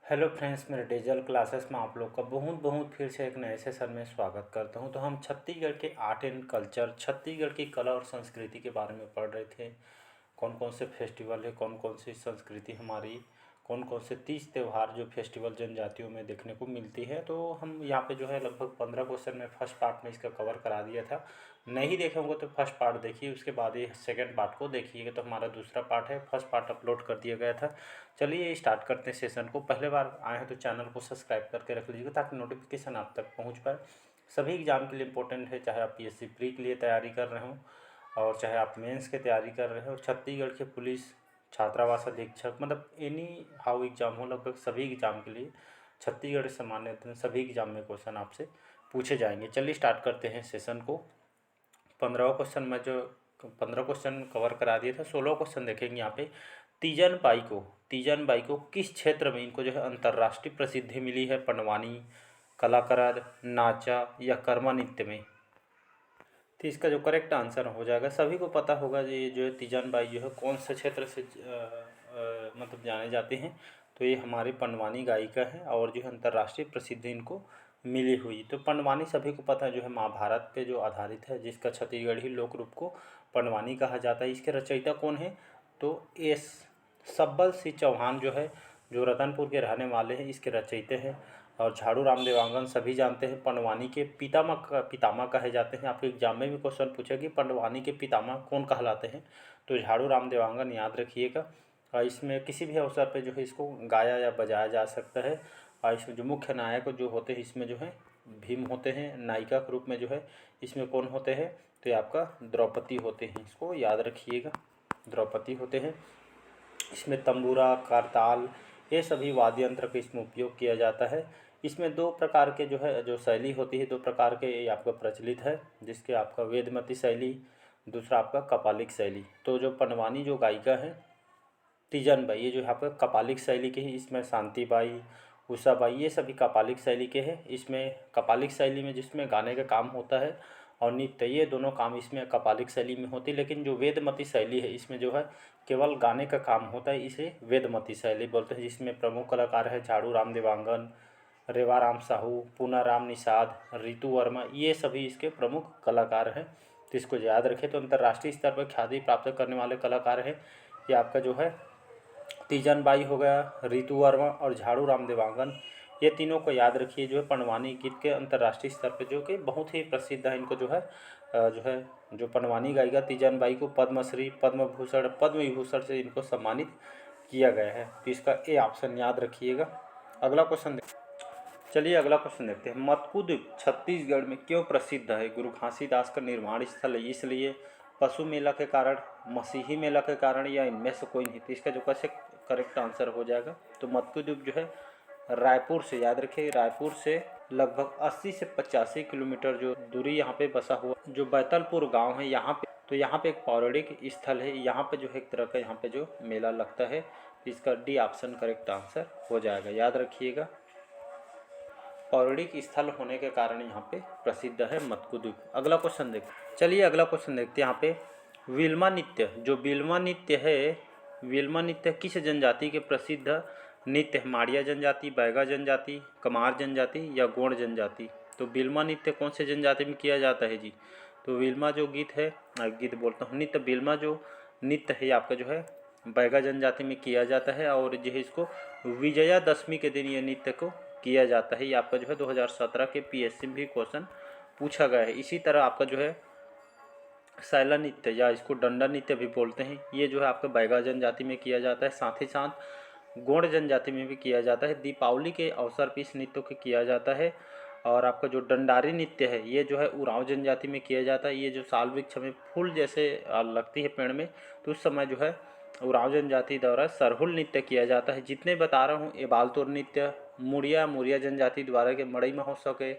Hello friends, मेरे digital classes में आप लोग का बहुत बहुत फिर से एक नए सेशन में स्वागत करता हूं। तो हम छत्तीसगढ़ के आर्ट एंड कल्चर, छत्तीसगढ़ की कला और संस्कृति के बारे में पढ़ रहे थे। कौन कौन से फेस्टिवल है, कौन कौन सी संस्कृति हमारी, कौन कौन से तीज त्यौहार जो फेस्टिवल जनजातियों में देखने को मिलती है। तो हम यहाँ पे जो है लगभग 15 क्वेश्चन में फर्स्ट पार्ट में इसका कवर करा दिया था। नहीं देखे होंगे तो फर्स्ट पार्ट देखिए, उसके बाद ये सेकंड पार्ट को देखिएगा। तो हमारा दूसरा पार्ट है, फर्स्ट पार्ट अपलोड कर दिया गया था। चलिए स्टार्ट करते हैं सेशन को। पहले बार आए हैं तो चैनल को सब्सक्राइब करके रख लीजिएगा ताकि नोटिफिकेशन आप तक पहुंच पाए। सभी एग्जाम के लिए इंपॉर्टेंट है, चाहे आप पीएससी प्री के लिए तैयारी कर रहे हो और चाहे आप मेंस की तैयारी कर रहे हो। छत्तीसगढ़ के पुलिस छात्रावास अधीक्षक, मतलब एनी हाउ एग्जाम हो, लगभग सभी एग्जाम के लिए छत्तीसगढ़ से मान्यता सभी एग्जाम में क्वेश्चन आपसे पूछे जाएंगे। चलिए स्टार्ट करते हैं सेशन को। 15 क्वेश्चन कवर करा दिए थे, 16 क्वेश्चन देखेंगे यहाँ पे। तीजन बाई को किस क्षेत्र में इनको जो है अंतर्राष्ट्रीय प्रसिद्धि मिली है? पंडवानी, कलाकराद, नाचा या कर्मा नृत्य में? तो इसका जो करेक्ट आंसर हो जाएगा, सभी को पता होगा ये जो है तीजन बाई जो है कौन से क्षेत्र से मतलब जाने जाते हैं। तो ये हमारे पंडवानी गायिका है और जो है अंतर्राष्ट्रीय प्रसिद्धि इनको मिली हुई। तो पंडवानी सभी को पता है, जो है महाभारत पे जो आधारित है, जिसका छत्तीसगढ़ी लोक रूप को पंडवानी कहा जाता है। इसके रचयिता कौन है? तो एस सब्बल सिंह चौहान जो है, जो रतनपुर के रहने वाले हैं, इसके रचयिता हैं। और झाड़ू राम देवांगन सभी जानते हैं, पंडवानी के पितामह कहे जाते हैं। आपके एग्जाम में भी क्वेश्चन पूछे कि पंडवानी के पितामह कौन कहलाते हैं, तो झाड़ू राम देवांगन याद रखिएगा। और इसमें किसी भी अवसर पे जो है इसको गाया या बजाया जा सकता है। और इसमें जो मुख्य नायक जो होते हैं इसमें जो है भीम होते हैं। नायिका के रूप में जो है इसमें कौन होते हैं? तो ये आपका द्रौपदी होते हैं, इसको याद रखिएगा, द्रौपदी होते हैं। इसमें तंबूरा, करताल, ये सभी वाद्य यंत्र का इसमें उपयोग किया जाता है। इसमें दो प्रकार के जो है जो शैली होती है, दो प्रकार के ये आपका प्रचलित है, जिसके आपका वेदमती शैली, दूसरा आपका कपालिक शैली। तो जो पंडवानी जो गायिका है तीजन बाई, ये जो यहाँ पर कपालिक शैली के ही, इसमें शांति बाई, उषा बाई, ये सभी कपालिक शैली के हैं। इसमें कपालिक शैली में जिसमें गाने का काम होता है और नृत्य, ये दोनों काम इसमें कपालिक शैली में होती है। लेकिन जो वेदमती शैली है इसमें जो है केवल गाने का काम होता है, इसे वेदमती शैली बोलते हैं। जिसमें प्रमुख कलाकार है झाड़ू राम देवांगन, रेवाराम साहू, पूनाराम निषाद, रितु वर्मा, ये सभी इसके प्रमुख कलाकार हैं। तो इसको याद रखें। तो अंतर्राष्ट्रीय स्तर पर ख्याति प्राप्त करने वाले कलाकार हैं ये आपका जो है तीजन बाई हो गया, रितु वर्मा और झाड़ू राम देवांगन। ये तीनों को याद रखिए, जो है पंडवानी गीत के अंतर्राष्ट्रीय स्तर पे जो कि बहुत ही प्रसिद्ध है। इनको जो पंडवानी गायिका तीजन बाई को पद्मश्री, पद्म भूषण, पद्म विभूषण से इनको सम्मानित किया गया है। तो इसका ए ऑप्शन याद रखिएगा। अगला क्वेश्चन चलिए अगला क्वेश्चन देखते हैं। मतकू द्वीप छत्तीसगढ़ में क्यों प्रसिद्ध है? गुरु घासीदास का निर्माण स्थल है इसलिए, पशु मेला के कारण, मसीही मेला के कारण, या इनमें से कोई नहीं? तो इसका जो कैसे करेक्ट आंसर हो जाएगा, तो मतकू द्वीप जो है रायपुर से, याद रखिए, रायपुर से लगभग 80 से 85 किलोमीटर जो दूरी यहाँ पे बसा हुआ जो बैतलपुर गांव है, यहाँ पे तो यहाँ पे एक पौराणिक स्थल है। यहाँ पे जो है एक तरह का यहाँ पे जो मेला लगता है। इसका डी ऑप्शन करेक्ट आंसर हो जाएगा, याद रखिएगा। पौराणिक स्थल होने के कारण यहाँ पे प्रसिद्ध है मतकू द्वीप। अगला क्वेश्चन देखते चलिए अगला क्वेश्चन देखते हैं। यहाँ पे विल्मा नृत्य, जो विल्मा नृत्य है, विल्मा नृत्य किस जनजाति के प्रसिद्ध नृत्य है? माड़िया जनजाति, बैगा जनजाति, कमार जनजाति या गोंड जनजाति? तो विल्मा नृत्य कौन से जनजाति में किया जाता है जी? तो विल्मा जो गीत है, गीत बोलता हूँ, नृत्य, विल्मा जो नृत्य है आपका जो है बैगा जनजाति में किया जाता है। और जो है इसको विजयादशमी के दिन ये नृत्य को किया जाता है। ये आपका जो है 2017 के पीएससी में भी क्वेश्चन पूछा गया है। इसी तरह आपका जो है सैला नृत्य, या इसको डंडा नृत्य भी बोलते हैं, ये जो है आपका बैगा जनजाति में किया जाता है। साथ ही साथ गोंड जनजाति में भी किया जाता है। दीपावली के अवसर पर इस नृत्य को किया जाता है। और आपका जो डंडारी नृत्य है, ये जो है उरांव जनजाति में किया जाता है। ये जो साल वृक्ष में फूल जैसे लगती है पेड़ में, तो उस समय जो है उरांव जनजाति द्वारा सरहुल नृत्य किया जाता है। जितने बता रहा हूँ, ये बालतोर नृत्य मुड़िया जनजाति द्वारा के मड़ई महोत्सव के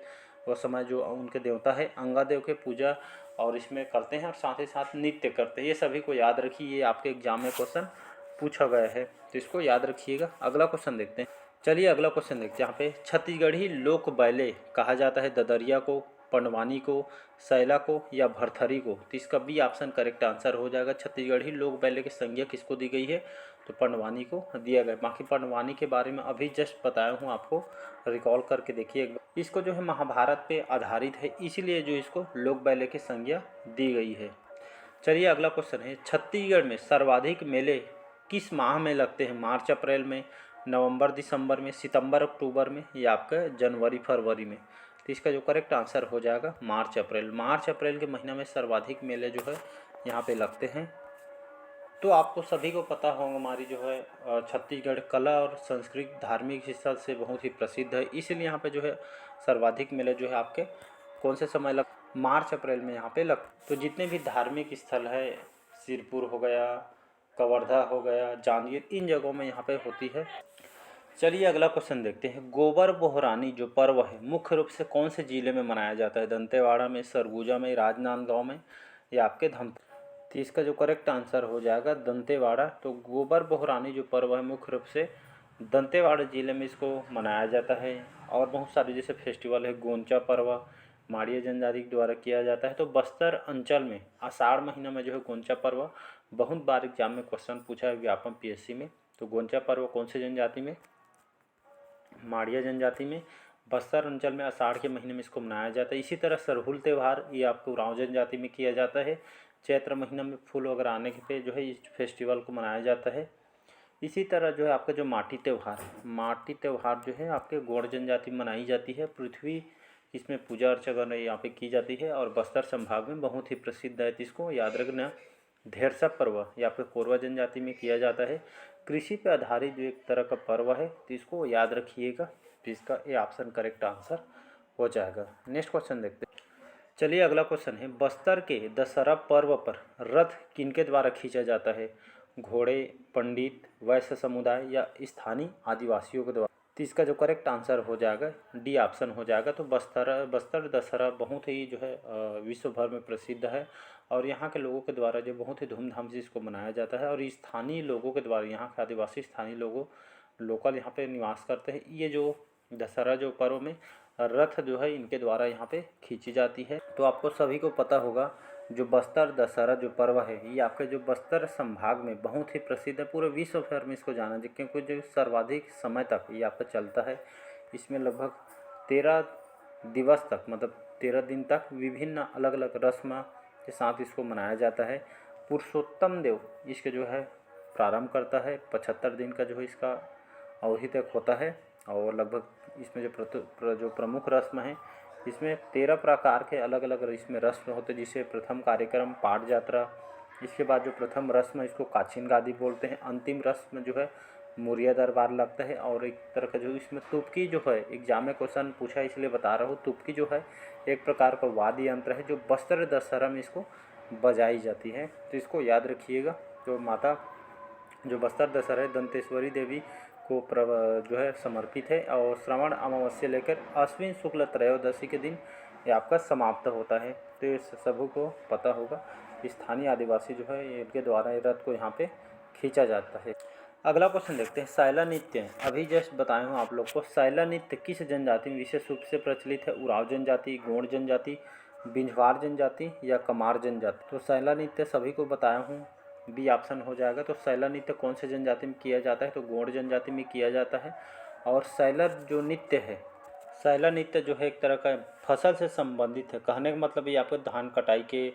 वो समय जो उनके देवता है अंगादेव के पूजा और इसमें करते हैं, और साथ ही साथ नृत्य करते हैं। ये सभी को याद रखिए, ये आपके एग्जाम में क्वेश्चन पूछा गया है, तो इसको याद रखिएगा। अगला क्वेश्चन देखते हैं। चलिए अगला क्वेश्चन देखते हैं। यहाँ पे छत्तीसगढ़ी लोक बैले कहा जाता है ददरिया को, पंडवानी को, सैला को या भरथरी को? तो इसका बी ऑप्शन करेक्ट आंसर हो जाएगा। छत्तीसगढ़ी लोक बैले की संज्ञा किसको दी गई है? तो पंडवानी को दिया गया। बाकी पंडवानी के बारे में अभी जस्ट बताया हूँ आपको, रिकॉल करके देखिए एक बार। इसको जो है महाभारत पे आधारित है, इसीलिए जो इसको लोक बैले की संज्ञा दी गई है। चलिए अगला क्वेश्चन है, छत्तीसगढ़ में सर्वाधिक मेले किस माह में लगते हैं? मार्च अप्रैल में, नवंबर दिसंबर में, सितंबर अक्टूबर में या आपका जनवरी फरवरी में? तो इसका जो करेक्ट आंसर हो जाएगा मार्च अप्रैल। मार्च अप्रैल के महीना में सर्वाधिक मेले जो है यहाँ पे लगते हैं। तो आपको सभी को पता होगा हमारी जो है छत्तीसगढ़ कला और संस्कृति धार्मिक स्थल से बहुत ही प्रसिद्ध है, इसलिए यहाँ पे जो है सर्वाधिक मेले जो है आपके कौन से समय लग, मार्च अप्रैल में यहाँ पे लग। तो जितने भी धार्मिक स्थल है, सिरपुर हो गया, कवर्धा हो गया, जांजगीर, इन जगहों में यहाँ पे होती है। चलिए अगला क्वेश्चन देखते हैं, गोबर बोहरानी जो पर्व है मुख्य रूप से कौन से जिले में मनाया जाता है? दंतेवाड़ा में, सरगुजा में, राजनांदगांव में या आपके धम? तो इसका जो करेक्ट आंसर हो जाएगा दंतेवाड़ा। तो गोबर बोहरानी जो पर्व है मुख्य रूप से दंतेवाड़ा जिले में इसको मनाया जाता है। और बहुत सारे जैसे फेस्टिवल है, गोंचा पर्व माड़िया जनजाति के द्वारा किया जाता है। तो बस्तर अंचल में आषाढ़ महीना में जो है गोंचा पर्व बहुत बार एग्जाम में क्वेश्चन पूछा है व्यापम पीएससी में। तो गोंचा पर्व कौन से जनजाति में? माड़िया जनजाति में। बस्तर अंचल में आषाढ़ के महीने में इसको मनाया जाता है। इसी तरह सरहुल त्यौहार ये आपको उरांव जनजाति में किया जाता है। चैत्र महीना में फूल वगैरह आने के पे जो है इस फेस्टिवल को मनाया जाता है। इसी तरह जो है आपका जो माटी त्यौहार जो है आपके गोंड जनजाति में मनाई जाती है। पृथ्वी इसमें पूजा अर्चना यहाँ पे की जाती है और बस्तर संभाग में बहुत ही प्रसिद्ध है, इसको याद रखना। धेरसा पर्व या फिर कोरवा जनजाति में किया जाता है। कृषि पे आधारित जो एक तरह का पर्व है, तो इसको याद रखिएगा। तो इसका ये ऑप्शन करेक्ट आंसर हो जाएगा। नेक्स्ट क्वेश्चन देखते हैं। चलिए अगला क्वेश्चन है, बस्तर के दशहरा पर्व पर रथ किनके द्वारा खींचा जाता है? घोड़े, पंडित, वैश्य समुदाय या स्थानीय आदिवासियों के द्वारा? तो इसका जो करेक्ट आंसर हो जाएगा डी ऑप्शन हो जाएगा। तो बस्तर दशहरा बहुत ही जो है विश्व भर में प्रसिद्ध है और यहाँ के लोगों के द्वारा जो बहुत ही धूमधाम से इसको मनाया जाता है। और स्थानीय लोगों के द्वारा, यहाँ के आदिवासी स्थानीय लोगों लोकल यहाँ पे निवास करते हैं। ये जो दशहरा जो पर्व में रथ जो है इनके द्वारा यहाँ पे खींची जाती है। तो आपको सभी को पता होगा जो बस्तर दशहरा जो पर्व है ये आपके जो बस्तर संभाग में बहुत ही प्रसिद्ध है, पूरे विश्व भर में इसको जाना जाए, क्योंकि जो सर्वाधिक समय तक ये आपका चलता है। इसमें लगभग 13 दिवस तक, मतलब 13 दिन तक विभिन्न अलग अलग रस्म के साथ इसको मनाया जाता है। पुरुषोत्तम देव इसके जो है प्रारंभ करता है। 75 दिन का जो है इसका अवधि तक होता है और लगभग इसमें जो प्रमुख रस्म है, इसमें 13 प्रकार के अलग अलग इसमें रस्म होते हैं। जिसे प्रथम कार्यक्रम पाठ यात्रा, इसके बाद जो प्रथम रस्म इसको काछिन गादी बोलते हैं। अंतिम रस्म जो है मुरिया दरबार लगता है। और एक तरह का जो इसमें तुपकी जो है, एग्जाम में क्वेश्चन पूछा है इसलिए बता रहा हूँ। तुपकी जो है एक प्रकार का वाद्य यंत्र है जो बस्तर दशहरा में इसको बजाई जाती है। तो इसको याद रखिएगा। तो माता जो बस्तर दशहरा है दंतेश्वरी देवी को जो है समर्पित है और श्रवण अमावस्या लेकर अश्विन शुक्ल त्रयोदशी के दिन ये आपका समाप्त होता है। तो ये सभी को पता होगा। स्थानीय आदिवासी जो है इनके द्वारा ये रथ को यहाँ पे खींचा जाता है। अगला क्वेश्चन देखते हैं, सैला नृत्य अभी जस्ट बताया हूँ आप लोग को। सैला नृत्य किस जनजाति में विशेष रूप से प्रचलित है? उराव जनजाति, गोंड जनजाति, बिंझवार जनजाति या कमार जनजाति? तो सैला नृत्य सभी को बताया हूँ, बी ऑप्शन हो जाएगा। तो सैला नृत्य कौन से जनजाति में किया जाता है? तो गोंड जनजाति में किया जाता है। और सैला जो नृत्य है, सैला नृत्य जो है एक तरह का फसल से संबंधित है। कहने का मतलब ये आपको धान कटाई के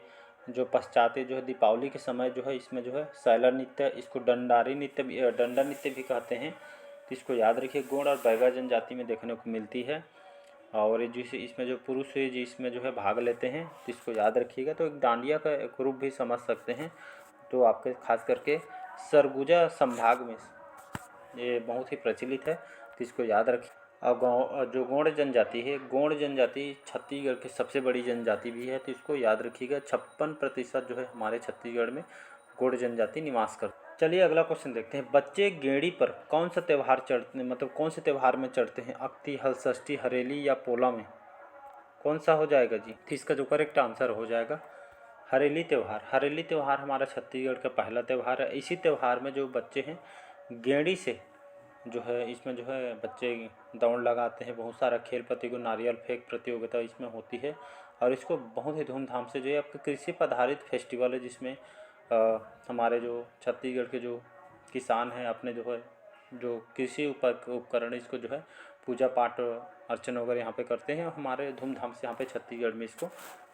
जो पश्चात जो है दीपावली के समय जो है इसमें जो है सैला नृत्य, इसको डंडारी नृत्य भी, डंडा नृत्य भी कहते हैं। तो इसको याद रखिए। गोंड और बैगा जनजाति में देखने को मिलती है। और जिस इसमें जो पुरुष है जिसमें जो है भाग लेते हैं, तो इसको याद रखिएगा। तो एक डांडिया का एक रूप भी समझ सकते हैं। तो आपके खास करके सरगुजा संभाग में ये बहुत ही प्रचलित है, तो इसको याद रखिए। और जो गोंड जनजाति है, गोंड जनजाति छत्तीसगढ़ की सबसे बड़ी जनजाति भी है, तो इसको याद रखिएगा। 56% जो है हमारे छत्तीसगढ़ में गोंड जनजाति निवास करते। चलिए अगला क्वेश्चन देखते हैं, बच्चे गेड़ी पर कौन सा त्यौहार चढ़ते, मतलब कौन से त्यौहार में चढ़ते हैं? अक्ति, हलषष्ठी, हरेली या पोला में? कौन सा हो जाएगा जी? तो इसका जो करेक्ट आंसर हो जाएगा हरेली त्यौहार। हरेली त्यौहार हमारा छत्तीसगढ़ का पहला त्यौहार है। इसी त्यौहार में जो बच्चे हैं गेड़ी से जो है इसमें जो है बच्चे दौड़ लगाते हैं, बहुत सारा खेल प्रतियोगिता, नारियल फेंक प्रतियोगिता इसमें होती है। और इसको बहुत ही धूमधाम से जो है आपका कृषि पर आधारित फेस्टिवल है, जिसमें हमारे जो छत्तीसगढ़ के जो किसान हैं अपने जो है जो कृषि उपकरण इसको जो है पूजा पाठ अर्चना वगैरह यहाँ पे करते हैं। और हमारे धूमधाम से यहाँ पे छत्तीसगढ़ में इसको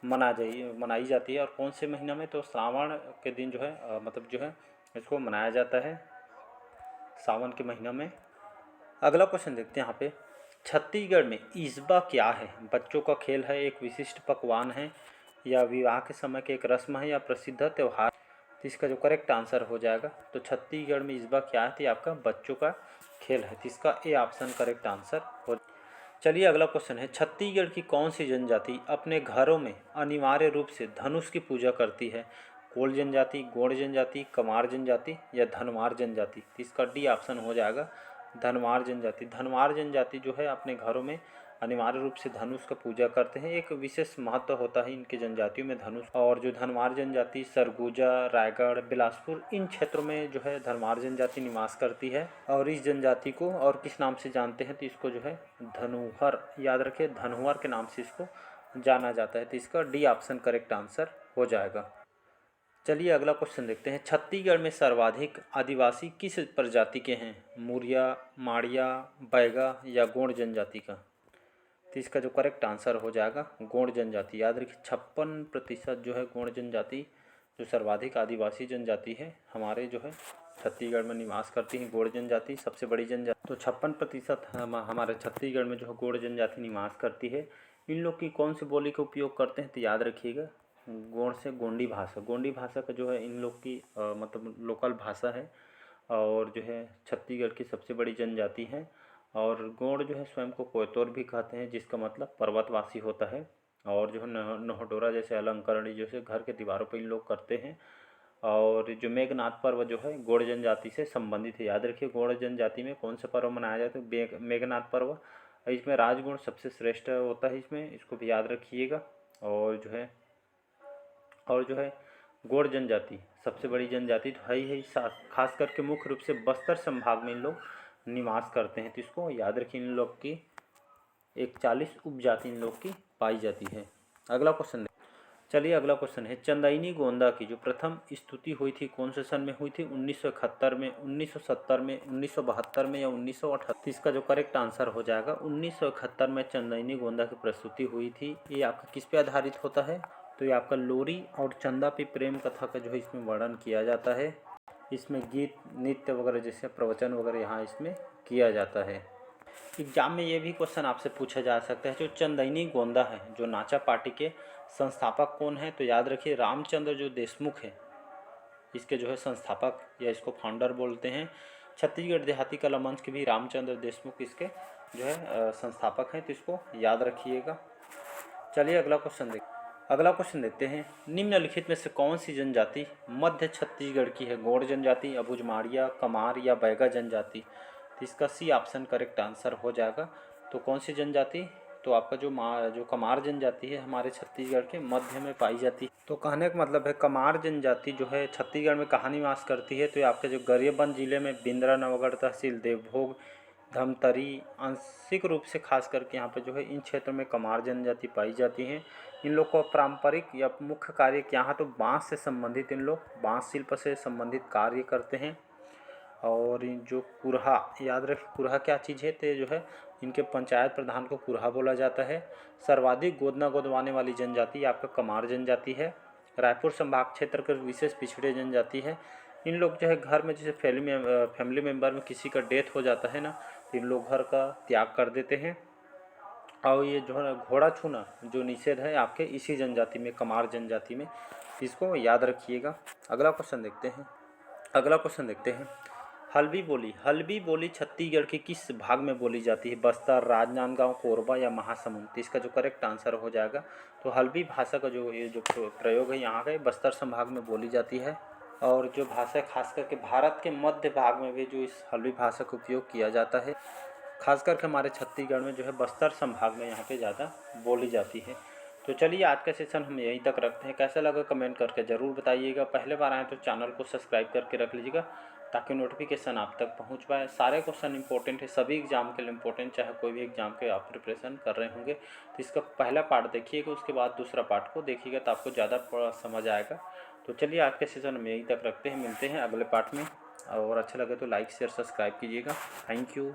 मनाई जाती है। और कौन से महीना में, तो श्रावण के दिन जो है मतलब जो है इसको मनाया जाता है, सावन के महीना में। अगला क्वेश्चन देखते हैं यहाँ पे, छत्तीसगढ़ में ईसबा क्या है? बच्चों का खेल है, एक विशिष्ट पकवान है, या विवाह के समय के एक रस्म है, या प्रसिद्ध त्यौहार? तो इसका जो करेक्ट आंसर हो जाएगा, तो छत्तीसगढ़ में ईसबा क्या है, तो ये आपका बच्चों का खेल है। तो इसका ए ऑप्शन करेक्ट आंसर हो। चलिए अगला क्वेश्चन है, छत्तीसगढ़ की कौन सी जनजाति अपने घरों में अनिवार्य रूप से धनुष की पूजा करती है? कोल जनजाति, गोंड जनजाति, कमार जनजाति, या धनवार जनजाति? तो इसका डी ऑप्शन हो जाएगा धनवार जनजाति। धनवार जनजाति जो है अपने घरों में अनिवार्य रूप से धनुष का पूजा करते हैं। एक विशेष महत्व होता है इनके जनजातियों में धनुष। और जो धनवार जनजाति सरगुजा, रायगढ़, बिलासपुर इन क्षेत्रों में जो है धनवार जनजाति निवास करती है। और इस जनजाति को और किस नाम से जानते हैं, तो इसको जो है धनुहर, याद रखिए धनुहर के नाम से इसको जाना जाता है। तो इसका डी ऑप्शन करेक्ट आंसर हो जाएगा। चलिए अगला क्वेश्चन देखते हैं, छत्तीसगढ़ में सर्वाधिक आदिवासी किस प्रजाति के हैं? मुरिया, माड़िया, बैगा, या गोंड जनजाति का? तो इसका जो करेक्ट आंसर हो जाएगा गोंड जनजाति। याद रखिए 56% जो है गोंड जनजाति जो सर्वाधिक आदिवासी जनजाति है हमारे जो है छत्तीसगढ़ में निवास करती है। गोंड जनजाति सबसे बड़ी जनजाति, तो 56% हमारे छत्तीसगढ़ में जो है गोंड जनजाति निवास करती है। इन लोग की कौन सी बोली का उपयोग करते हैं, तो याद रखिएगा गोंड से गोंडी भाषा। गोंडी भाषा का जो है इन लोग की मतलब लोकल भाषा है, और जो है छत्तीसगढ़ की सबसे बड़ी जनजाति है। और गोंड जो है स्वयं को कोयतोर भी कहते हैं, जिसका मतलब पर्वतवासी होता है। और जो है नहोडोरा जैसे अलंकरण जैसे घर के दीवारों पर इन लोग करते हैं। और जो मेघनाथ पर्व जो है गोंड जनजाति से संबंधित है। याद रखिए गोंड जनजाति में कौन सा पर्व मनाया जाता है, मेघनाथ पर्व। इसमें राजगुण सबसे श्रेष्ठ होता है इसमें, इसको भी याद रखिएगा। और जो है गोंड जनजाति सबसे बड़ी जनजाति तो है ही, खास करके मुख्य रूप से बस्तर संभाग में इन लोग निवास करते हैं। तो इसको याद रखिए, इन लोग की 41 उपजाति इन लोग की पाई जाती है। अगला क्वेश्चन चलिए अगला क्वेश्चन है, चंदैनी गोंदा की जो प्रथम स्तुति हुई थी कौन से सन में हुई थी? 1971 में, 1970 में, 1972 में, या 1978? इसका जो करेक्ट आंसर हो जाएगा 1971 में चंदैनी गोंदा की प्रस्तुति हुई थी। ये आपका किस पे आधारित होता है, तो ये आपका लोरी और चंदा पे प्रेम कथा का जो है इसमें वर्णन किया जाता है। इसमें गीत नृत्य वगैरह जैसे प्रवचन वगैरह यहाँ इसमें किया जाता है। एग्जाम में ये भी क्वेश्चन आपसे पूछा जा सकता है, जो चंदैनी गोंदा है जो नाचा पार्टी के संस्थापक कौन है? तो याद रखिए रामचंद्र जो देशमुख है इसके जो है संस्थापक या इसको फाउंडर बोलते हैं। छत्तीसगढ़ देहाती कला मंच के भी रामचंद्र देशमुख इसके जो है संस्थापक हैं, तो इसको याद रखिएगा। चलिए अगला क्वेश्चन देखते हैं, निम्नलिखित में से कौन सी जनजाति मध्य छत्तीसगढ़ की है? गोंड जनजाति, अबुझमाड़िया, कमार, या बैगा जनजाति? तो इसका सी ऑप्शन करेक्ट आंसर हो जाएगा। तो कौन सी जनजाति, तो आपका जो कमार जनजाति है हमारे छत्तीसगढ़ के मध्य में पाई जाती है। तो कहने का मतलब है कमार जनजाति जो है छत्तीसगढ़ में कहाँ निवास करती है, तो ये आपके जो गरियाबंद जिले में बिंद्रा नवगढ़ तहसील देवभोग धमतरी आंशिक रूप से खास करके यहाँ पे जो है इन क्षेत्रों में कमार जनजाति पाई जाती हैं। इन लोग को पारंपरिक या मुख्य कार्य क्या है, तो बांस से संबंधित इन लोग बांस शिल्प से संबंधित कार्य करते हैं। और जो कुरहा, याद रखिए कुरहा क्या चीज़ है, तो जो है इनके पंचायत प्रधान को कुरहा बोला जाता है। सर्वाधिक गोदना गोदवाने वाली जनजाति आपका कमार जनजाति है। रायपुर संभाग क्षेत्र का विशेष पिछड़े जनजाति है। इन लोग जो है घर में जैसे फैमिली मेम्बर में किसी का डेथ हो जाता है ना, तो इन लोग घर का त्याग कर देते हैं। और ये जो है घोड़ा छूना जो निषेध है आपके इसी जनजाति में, कमार जनजाति में, इसको याद रखिएगा। अगला क्वेश्चन देखते हैं, हल्बी बोली छत्तीसगढ़ के किस भाग में बोली जाती है? बस्तर, राजनांदगांव, कोरबा, या महासमुंद? तो इसका जो करेक्ट आंसर हो जाएगा, तो हल्बी भाषा का जो प्रयोग है यहाँ का बस्तर संभाग में बोली जाती है। और जो भाषा खास करके भारत के मध्य भाग में भी जो इस हल्बी भाषा का उपयोग किया जाता है, खास करके हमारे छत्तीसगढ़ में जो है बस्तर संभाग में यहाँ पे ज़्यादा बोली जाती है। तो चलिए आज का सेशन हम यहीं तक रखते हैं। कैसा लगा कमेंट करके ज़रूर बताइएगा। पहले बार आए तो चैनल को सब्सक्राइब करके रख लीजिएगा ताकि नोटिफिकेशन आप तक पहुंच पाए। सारे क्वेश्चन इंपॉर्टेंट है, सभी एग्जाम के लिए इंपॉर्टेंट, चाहे कोई भी एग्जाम के आप प्रिपरेशन कर रहे होंगे। तो इसका पहला पार्ट देखिएगा, उसके बाद दूसरा पार्ट को देखिएगा तो आपको ज़्यादा समझ आएगा। तो चलिए आज के सेशन में यहीं तक रखते हैं, मिलते हैं अगले पार्ट में। और अच्छा लगे तो लाइक शेयर सब्सक्राइब कीजिएगा। Thank you.